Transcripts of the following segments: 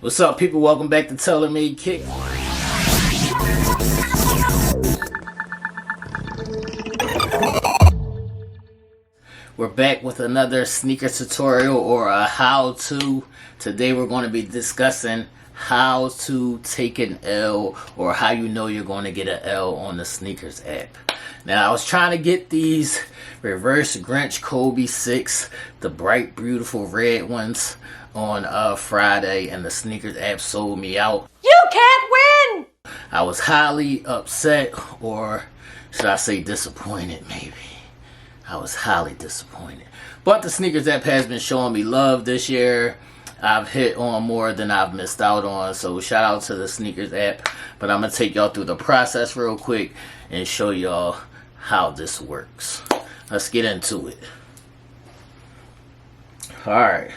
What's up, people? Welcome back to Tailor-Made Kicks. We're back with another sneaker tutorial or a how-to. Today we're going to be discussing how to take an L, or how you know you're going to get an L on the Snkrs app. Now, I was trying to get these reverse Grinch Kobe 6, the bright, beautiful red ones, on Friday, and the Snkrs app sold me out. You can't win! I was highly upset, or should I say disappointed, maybe. I was highly disappointed. But the Snkrs app has been showing me love this year. I've hit on more than I've missed out on, so shout out to the Snkrs app. But I'm going to take y'all through the process real quick and show y'all how this works. Let's get into it. Alright.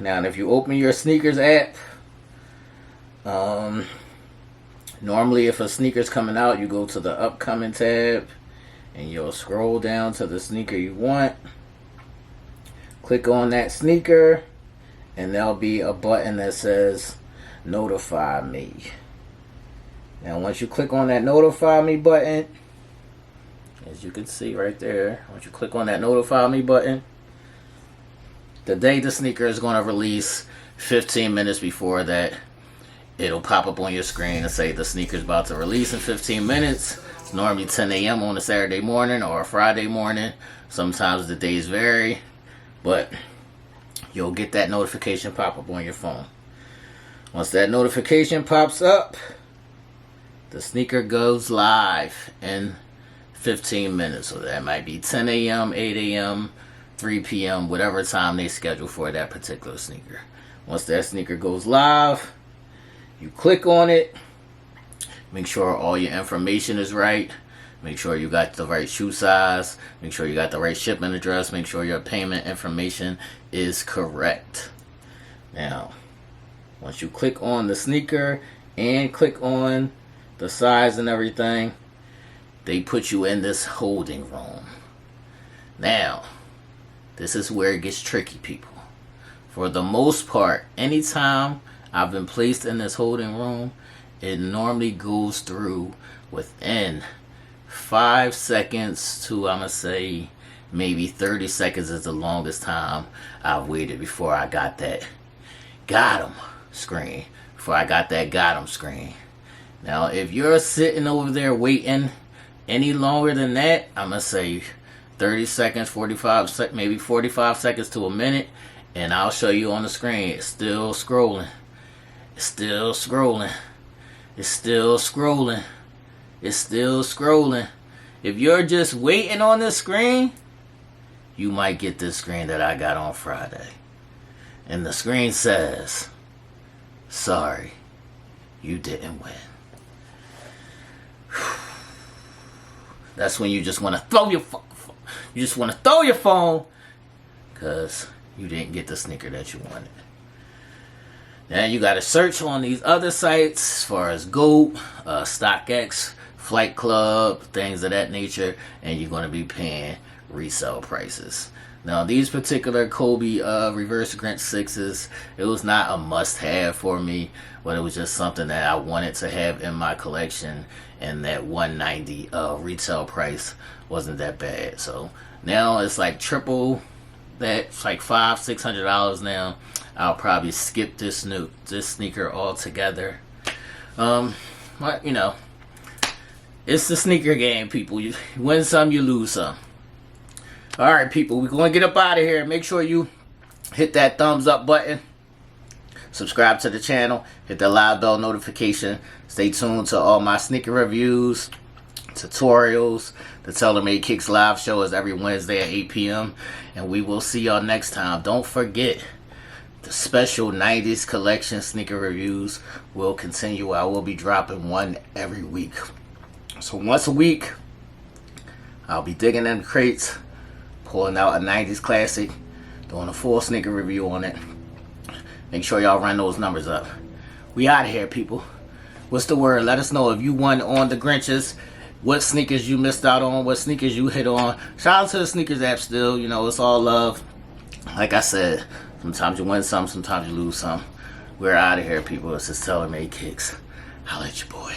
Now, if you open your Snkrs app, normally if a sneaker's coming out, you go to the upcoming tab and you'll scroll down to the sneaker you want. Click on that sneaker and there'll be a button that says notify me. Now once you click on that notify me button, as you can see right there, once you click on that notify me button, the day the sneaker is going to release, 15 minutes before that, it'll pop up on your screen and say the sneaker's about to release in 15 minutes. It's normally 10 a.m. on a Saturday morning or a Friday morning. Sometimes the days vary, but you'll get that notification pop up on your phone. Once that notification pops up, the sneaker goes live in 15 minutes. So that might be 10 a.m., 8 a.m., 3 p.m., whatever time they schedule for that particular sneaker. Once that sneaker goes live, you click on it, make sure all your information is right, make sure you got the right shoe size, make sure you got the right shipment address, make sure your payment information is correct. Now, once you click on the sneaker and click on the size and everything, they put you in this holding room. Now, this is where it gets tricky, people. For the most part, anytime I've been placed in this holding room, it normally goes through within 5 seconds to, I'm going to say, maybe 30 seconds is the longest time I've waited before I got that got 'em screen. Now, if you're sitting over there waiting any longer than that, I'm going to say 30 seconds, 45, maybe 45 seconds to a minute, and I'll show you on the screen. It's still scrolling. It's still scrolling. It's still scrolling. It's still scrolling. If you're just waiting on this screen, you might get this screen that I got on Friday. And the screen says, sorry, you didn't win. That's when you just want to throw your phone. You just want to throw your phone because you didn't get the sneaker that you wanted. Now you got to search on these other sites as far as GOAT, StockX, Flight Club, things of that nature, and you're going to be paying resale prices. Now these particular Kobe reverse Grinch 6s, it was not a must-have for me, but it was just something that I wanted to have in my collection, and that $190 retail price wasn't that bad. So now it's like triple that. It's like $500-600 now. I'll probably skip this sneaker altogether. But you know, it's the sneaker game, people. You win some, you lose some. Alright, people, we're going to get up out of here. Make sure you hit that thumbs up button. Subscribe to the channel. Hit the live bell notification. Stay tuned to all my sneaker reviews, tutorials. The Tailor-Made Kicks live show is every Wednesday at 8 p.m. And we will see y'all next time. Don't forget, the special 90s collection sneaker reviews will continue. I will be dropping one every week. So once a week, I'll be digging in the crates, pulling out a 90s classic, doing a full sneaker review on it. Make sure y'all run those numbers up. We out of here, people. What's the word? Let us know if you won on the Grinches, what sneakers you missed out on, what sneakers you hit on. Shout out to the Snkrs app still. You know, it's all love. Like I said, Sometimes you win some, sometimes you lose some. We're out of here, people. This is Tailor Made Kicks. Holla at your boy.